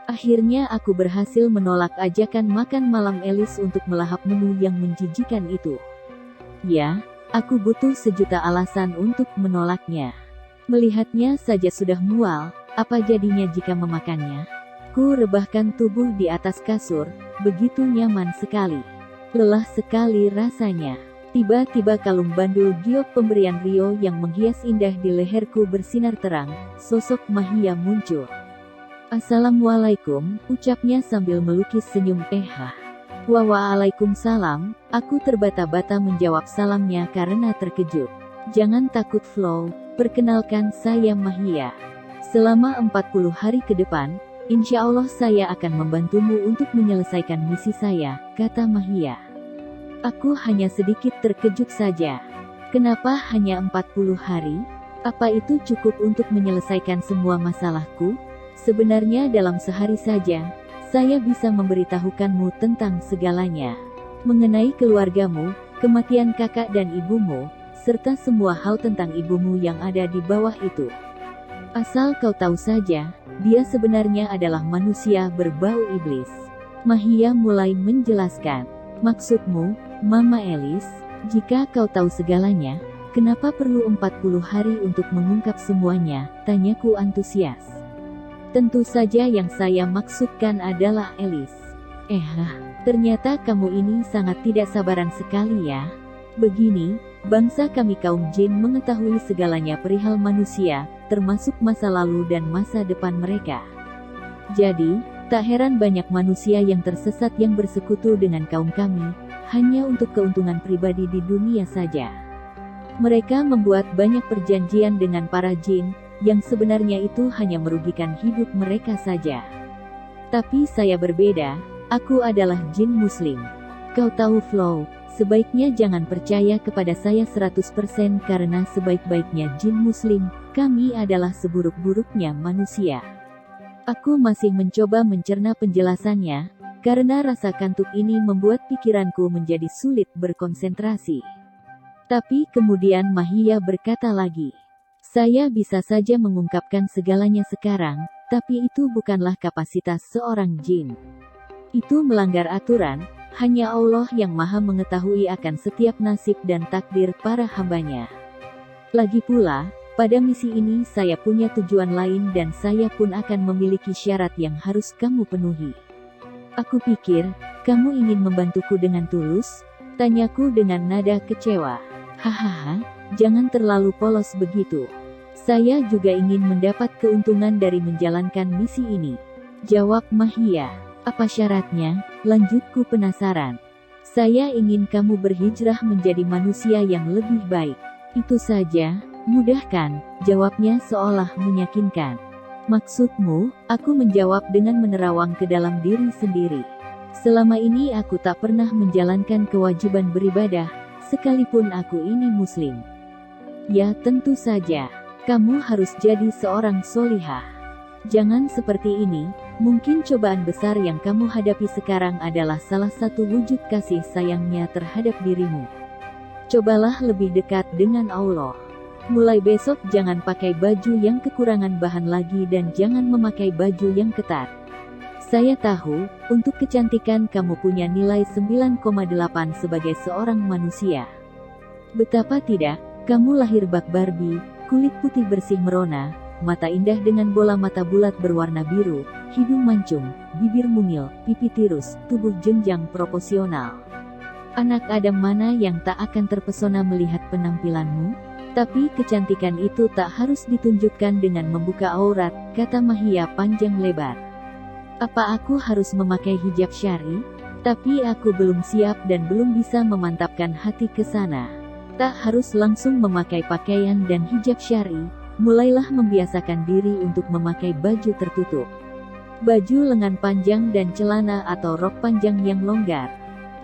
Akhirnya aku berhasil menolak ajakan makan malam Elis untuk melahap menu yang menjijikan itu. Ya, aku butuh sejuta alasan untuk menolaknya. Melihatnya saja sudah mual, apa jadinya jika memakannya? Ku rebahkan tubuh di atas kasur, begitu nyaman sekali. Lelah sekali rasanya. Tiba-tiba kalung bandul giok pemberian Rio yang menghias indah di leherku bersinar terang, sosok Mahia muncul. "Assalamualaikum," ucapnya sambil melukis senyum. Waalaikumsalam, aku terbata-bata menjawab salamnya karena terkejut. "Jangan takut Flow, perkenalkan saya Mahia. Selama 40 hari ke depan, insya Allah saya akan membantumu untuk menyelesaikan misi saya," kata Mahia. Aku hanya sedikit terkejut saja. Kenapa hanya 40 hari? Apa itu cukup untuk menyelesaikan semua masalahku? Sebenarnya dalam sehari saja, saya bisa memberitahukanmu tentang segalanya. Mengenai keluargamu, kematian kakak dan ibumu, serta semua hal tentang ibumu yang ada di bawah itu. Asal kau tahu saja, dia sebenarnya adalah manusia berbau iblis. Mahia mulai menjelaskan. "Maksudmu, Mama Elis, jika kau tahu segalanya, kenapa perlu 40 hari untuk mengungkap semuanya?" tanyaku antusias. "Tentu saja yang saya maksudkan adalah Elis." Ternyata kamu ini sangat tidak sabaran sekali ya. Begini, bangsa kami kaum jin mengetahui segalanya perihal manusia, termasuk masa lalu dan masa depan mereka. Jadi, tak heran banyak manusia yang tersesat yang bersekutu dengan kaum kami, hanya untuk keuntungan pribadi di dunia saja. Mereka membuat banyak perjanjian dengan para jin, yang sebenarnya itu hanya merugikan hidup mereka saja. Tapi saya berbeda, aku adalah jin muslim. Kau tahu Flow, sebaiknya jangan percaya kepada saya 100% karena sebaik-baiknya jin muslim, kami adalah seburuk-buruknya manusia. Aku masih mencoba mencerna penjelasannya, karena rasa kantuk ini membuat pikiranku menjadi sulit berkonsentrasi. Tapi kemudian Mahia berkata lagi, "Saya bisa saja mengungkapkan segalanya sekarang, tapi itu bukanlah kapasitas seorang jin. Itu melanggar aturan, hanya Allah yang maha mengetahui akan setiap nasib dan takdir para hambanya. Lagi pula, pada misi ini saya punya tujuan lain dan saya pun akan memiliki syarat yang harus kamu penuhi." "Aku pikir, kamu ingin membantuku dengan tulus?" tanyaku dengan nada kecewa. "Hahaha, jangan terlalu polos begitu. Saya juga ingin mendapat keuntungan dari menjalankan misi ini," jawab Mahia. "Apa syaratnya?" lanjutku penasaran. "Saya ingin kamu berhijrah menjadi manusia yang lebih baik." "Itu saja, mudah kan?" jawabnya seolah meyakinkan. "Maksudmu?" aku menjawab dengan menerawang ke dalam diri sendiri. "Selama ini aku tak pernah menjalankan kewajiban beribadah, sekalipun aku ini muslim." "Ya tentu saja. Kamu harus jadi seorang solihah. Jangan seperti ini, mungkin cobaan besar yang kamu hadapi sekarang adalah salah satu wujud kasih sayangnya terhadap dirimu. Cobalah lebih dekat dengan Allah. Mulai besok jangan pakai baju yang kekurangan bahan lagi dan jangan memakai baju yang ketat. Saya tahu, untuk kecantikan kamu punya nilai 9,8 sebagai seorang manusia. Betapa tidak, kamu lahir bak Barbie, kulit putih bersih merona, mata indah dengan bola mata bulat berwarna biru, hidung mancung, bibir mungil, pipi tirus, tubuh jenjang proporsional. Anak Adam mana yang tak akan terpesona melihat penampilanmu? Tapi kecantikan itu tak harus ditunjukkan dengan membuka aurat, kata Mahia panjang lebar. Apa aku harus memakai hijab syar'i? Tapi aku belum siap dan belum bisa memantapkan hati ke sana. Tak harus langsung memakai pakaian dan hijab syar'i, mulailah membiasakan diri untuk memakai baju tertutup. Baju lengan panjang dan celana atau rok panjang yang longgar.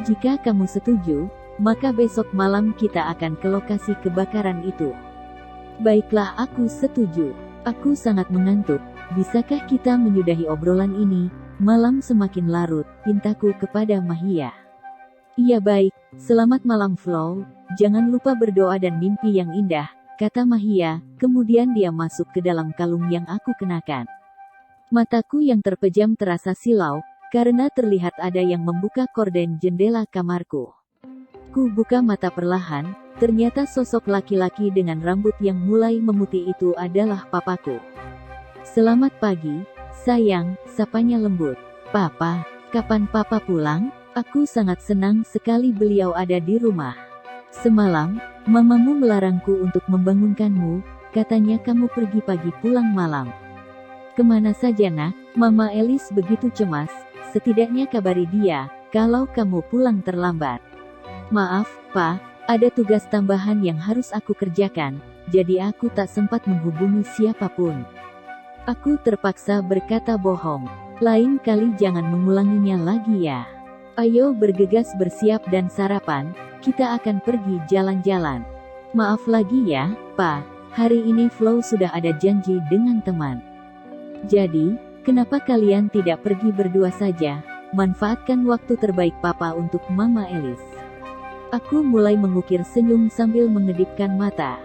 Jika kamu setuju, maka besok malam kita akan ke lokasi kebakaran itu. Baiklah, aku setuju. Aku sangat mengantuk. Bisakah kita menyudahi obrolan ini? Malam semakin larut, pintaku kepada Mahia. Iya baik, selamat malam Flow. Jangan lupa berdoa dan mimpi yang indah, kata Mahia, kemudian dia masuk ke dalam kalung yang aku kenakan. Mataku yang terpejam terasa silau, karena terlihat ada yang membuka korden jendela kamarku. Ku buka mata perlahan, ternyata sosok laki-laki dengan rambut yang mulai memutih itu adalah papaku. "Selamat pagi, sayang," sapanya lembut. "Papa, kapan papa pulang? Aku sangat senang sekali beliau ada di rumah. Semalam, mamamu melarangku untuk membangunkanmu, katanya kamu pergi pagi pulang malam." "Kemana saja nak?" Mama Elis begitu cemas. "Setidaknya kabari dia, kalau kamu pulang terlambat." "Maaf, Pa, ada tugas tambahan yang harus aku kerjakan, jadi aku tak sempat menghubungi siapapun." Aku terpaksa berkata bohong. "Lain kali jangan mengulanginya lagi ya. Ayo bergegas bersiap dan sarapan, kita akan pergi jalan-jalan." "Maaf lagi ya, Pa, hari ini Flo sudah ada janji dengan teman." "Jadi, kenapa kalian tidak pergi berdua saja? Manfaatkan waktu terbaik Papa untuk Mama Elis." Aku mulai mengukir senyum sambil mengedipkan mata.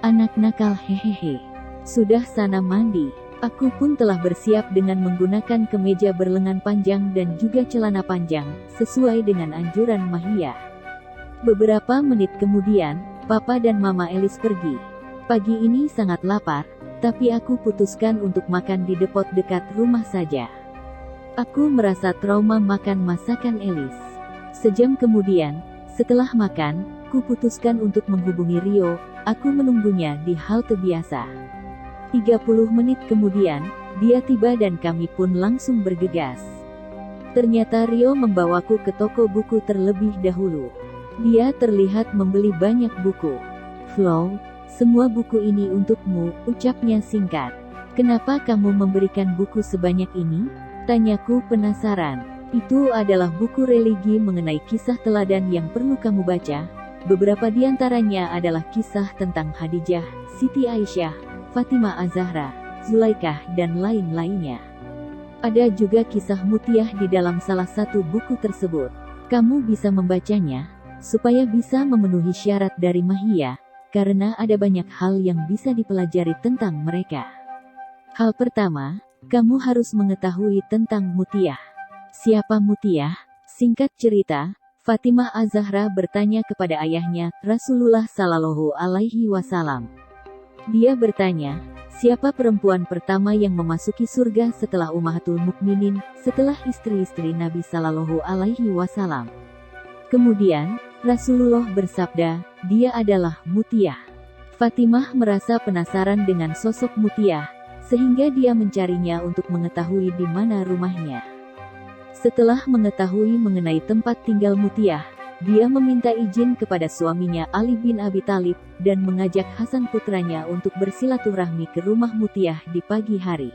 Anak nakal hehehe. Sudah sana mandi." Aku pun telah bersiap dengan menggunakan kemeja berlengan panjang dan juga celana panjang, sesuai dengan anjuran Mahia. Beberapa menit kemudian, Papa dan Mama Elis pergi. Pagi ini sangat lapar, tapi aku putuskan untuk makan di depot dekat rumah saja. Aku merasa trauma makan masakan Elis. Sejam kemudian, setelah makan, ku putuskan untuk menghubungi Rio. Aku menunggunya di halte biasa. 30 menit kemudian, dia tiba dan kami pun langsung bergegas. Ternyata Rio membawaku ke toko buku terlebih dahulu. Dia terlihat membeli banyak buku. "Flo, semua buku ini untukmu," ucapnya singkat. "Kenapa kamu memberikan buku sebanyak ini?" tanyaku penasaran. "Itu adalah buku religi mengenai kisah teladan yang perlu kamu baca. Beberapa di antaranya adalah kisah tentang Khadijah, Siti Aisyah, Fatimah Az-Zahra, Zulaikah, dan lain-lainnya. Ada juga kisah Mutiah di dalam salah satu buku tersebut. Kamu bisa membacanya, supaya bisa memenuhi syarat dari Mahia, karena ada banyak hal yang bisa dipelajari tentang mereka. Hal pertama, kamu harus mengetahui tentang Mutiah." "Siapa Mutiah?" Singkat cerita, Fatimah Az-Zahra bertanya kepada ayahnya, Rasulullah Shallallahu Alaihi Wasallam. Dia bertanya, "Siapa perempuan pertama yang memasuki surga setelah Ummahatul Mukminin, setelah istri-istri Nabi Shallallahu Alaihi Wasallam?" Kemudian, Rasulullah bersabda, "Dia adalah Mutiah." Fatimah merasa penasaran dengan sosok Mutiah, sehingga dia mencarinya untuk mengetahui di mana rumahnya. Setelah mengetahui mengenai tempat tinggal Mutiah, dia meminta izin kepada suaminya Ali bin Abi Thalib, dan mengajak Hasan putranya untuk bersilaturahmi ke rumah Mutiah di pagi hari.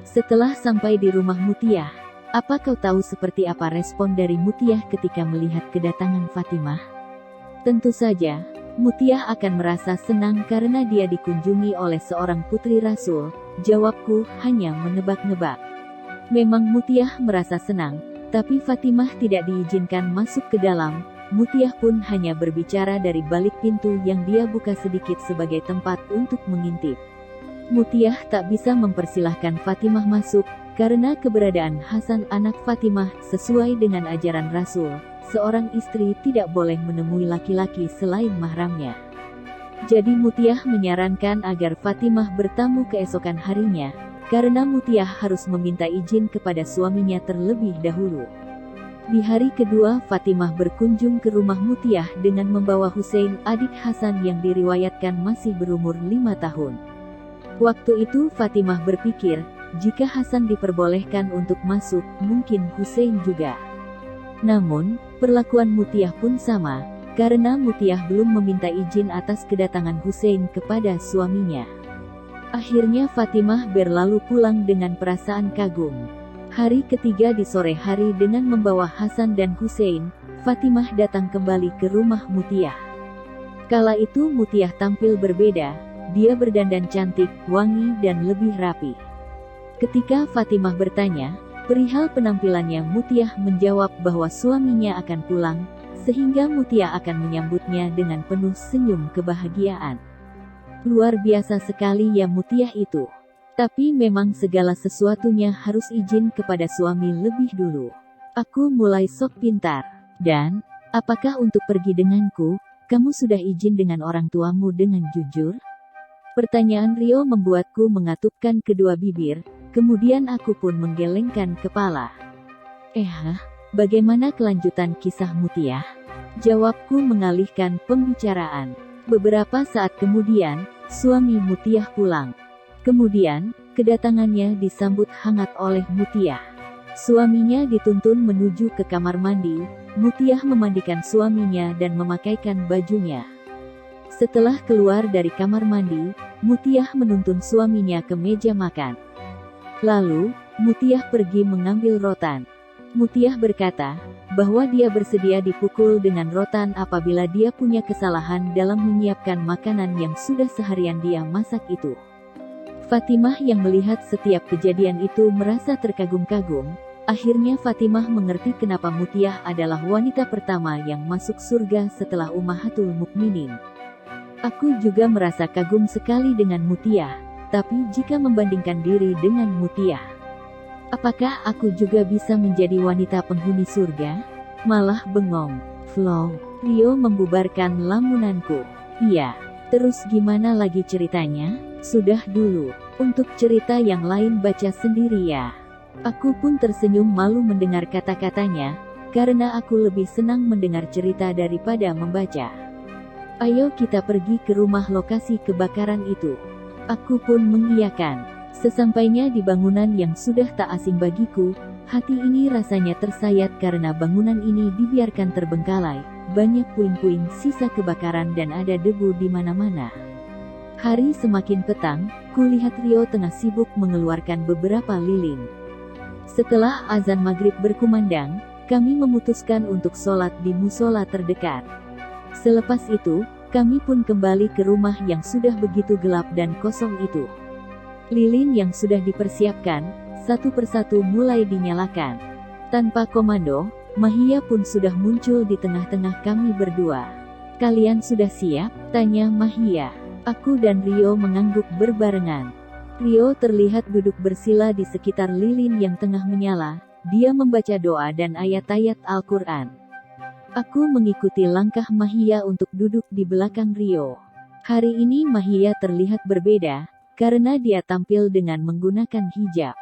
Setelah sampai di rumah Mutiah, apa kau tahu seperti apa respon dari Mutiah ketika melihat kedatangan Fatimah? Tentu saja, Mutiah akan merasa senang karena dia dikunjungi oleh seorang putri Rasul. Jawabku hanya menebak-nebak. Memang Mutiah merasa senang, tapi Fatimah tidak diizinkan masuk ke dalam. Mutiah pun hanya berbicara dari balik pintu yang dia buka sedikit sebagai tempat untuk mengintip. Mutiah tak bisa mempersilahkan Fatimah masuk, karena keberadaan Hasan anak Fatimah sesuai dengan ajaran Rasul. Seorang istri tidak boleh menemui laki-laki selain mahramnya. Jadi Mutiah menyarankan agar Fatimah bertamu keesokan harinya, karena Mutiah harus meminta izin kepada suaminya terlebih dahulu. Di hari kedua Fatimah berkunjung ke rumah Mutiah dengan membawa Hussein, adik Hasan yang diriwayatkan masih berumur 5 tahun. Waktu itu Fatimah berpikir, jika Hasan diperbolehkan untuk masuk, mungkin Hussein juga. Namun, perlakuan Mutiah pun sama, karena Mutiah belum meminta izin atas kedatangan Hussein kepada suaminya. Akhirnya Fatimah berlalu pulang dengan perasaan kagum. Hari ketiga di sore hari dengan membawa Hasan dan Hussein, Fatimah datang kembali ke rumah Mutiah. Kala itu Mutiah tampil berbeda, dia berdandan cantik, wangi dan lebih rapi. Ketika Fatimah bertanya, perihal penampilannya, Mutiah menjawab bahwa suaminya akan pulang, sehingga Mutiah akan menyambutnya dengan penuh senyum kebahagiaan. Luar biasa sekali ya Mutiah itu. Tapi memang segala sesuatunya harus izin kepada suami lebih dulu. Aku mulai sok pintar. Dan, apakah untuk pergi denganku, kamu sudah izin dengan orang tuamu dengan jujur? Pertanyaan Rio membuatku mengatupkan kedua bibir, kemudian aku pun menggelengkan kepala. Bagaimana kelanjutan kisah Mutia? Jawabku mengalihkan pembicaraan. Beberapa saat kemudian, suami Mutia pulang. Kemudian, kedatangannya disambut hangat oleh Mutia. Suaminya dituntun menuju ke kamar mandi. Mutia memandikan suaminya dan memakaikan bajunya. Setelah keluar dari kamar mandi, Mutia menuntun suaminya ke meja makan. Lalu, Mutia pergi mengambil rotan. Mutia berkata bahwa dia bersedia dipukul dengan rotan apabila dia punya kesalahan dalam menyiapkan makanan yang sudah seharian dia masak itu. Fatimah yang melihat setiap kejadian itu merasa terkagum-kagum. Akhirnya Fatimah mengerti kenapa Mutia adalah wanita pertama yang masuk surga setelah Ummahatul Mukminin. Aku juga merasa kagum sekali dengan Mutia, tapi jika membandingkan diri dengan Mutia, apakah aku juga bisa menjadi wanita penghuni surga? Malah bengong. Flow. Rio membubarkan lamunanku. Iya. Terus gimana lagi ceritanya? Sudah dulu. Untuk cerita yang lain baca sendiri ya. Aku pun tersenyum malu mendengar kata-katanya, karena aku lebih senang mendengar cerita daripada membaca. Ayo kita pergi ke rumah lokasi kebakaran itu. Aku pun mengiyakan. Sesampainya di bangunan yang sudah tak asing bagiku, hati ini rasanya tersayat karena bangunan ini dibiarkan terbengkalai, banyak puing-puing sisa kebakaran dan ada debu di mana-mana. Hari semakin petang, kulihat Rio tengah sibuk mengeluarkan beberapa lilin. Setelah azan maghrib berkumandang, kami memutuskan untuk sholat di musola terdekat. Selepas itu, kami pun kembali ke rumah yang sudah begitu gelap dan kosong itu. Lilin yang sudah dipersiapkan, satu persatu mulai dinyalakan. Tanpa komando, Mahia pun sudah muncul di tengah-tengah kami berdua. "Kalian sudah siap?" tanya Mahia. Aku dan Rio mengangguk berbarengan. Rio terlihat duduk bersila di sekitar lilin yang tengah menyala. Dia membaca doa dan ayat-ayat Al-Quran. Aku mengikuti langkah Mahia untuk duduk di belakang Rio. Hari ini Mahia terlihat berbeda, karena dia tampil dengan menggunakan hijab.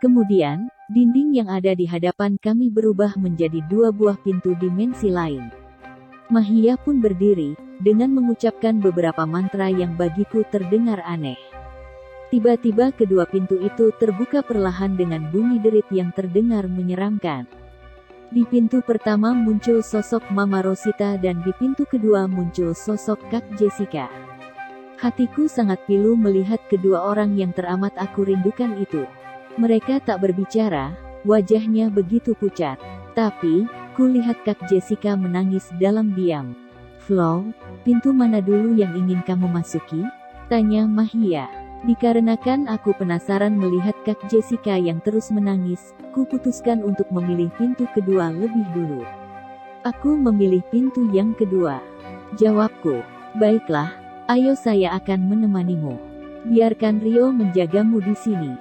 Kemudian, dinding yang ada di hadapan kami berubah menjadi dua buah pintu dimensi lain. Mahia pun berdiri, dengan mengucapkan beberapa mantra yang bagiku terdengar aneh. Tiba-tiba kedua pintu itu terbuka perlahan dengan bunyi derit yang terdengar menyeramkan. Di pintu pertama muncul sosok Mama Rosita dan di pintu kedua muncul sosok Kak Jessica. Hatiku sangat pilu melihat kedua orang yang teramat aku rindukan itu. Mereka tak berbicara, wajahnya begitu pucat. Tapi, kulihat Kak Jessica menangis dalam diam. "Flow, pintu mana dulu yang ingin kamu masuki?" tanya Mahia. Dikarenakan aku penasaran melihat Kak Jessica yang terus menangis, kuputuskan untuk memilih pintu kedua lebih dulu. "Aku memilih pintu yang kedua," jawabku. "Baiklah, ayo saya akan menemanimu. Biarkan Rio menjagamu di sini."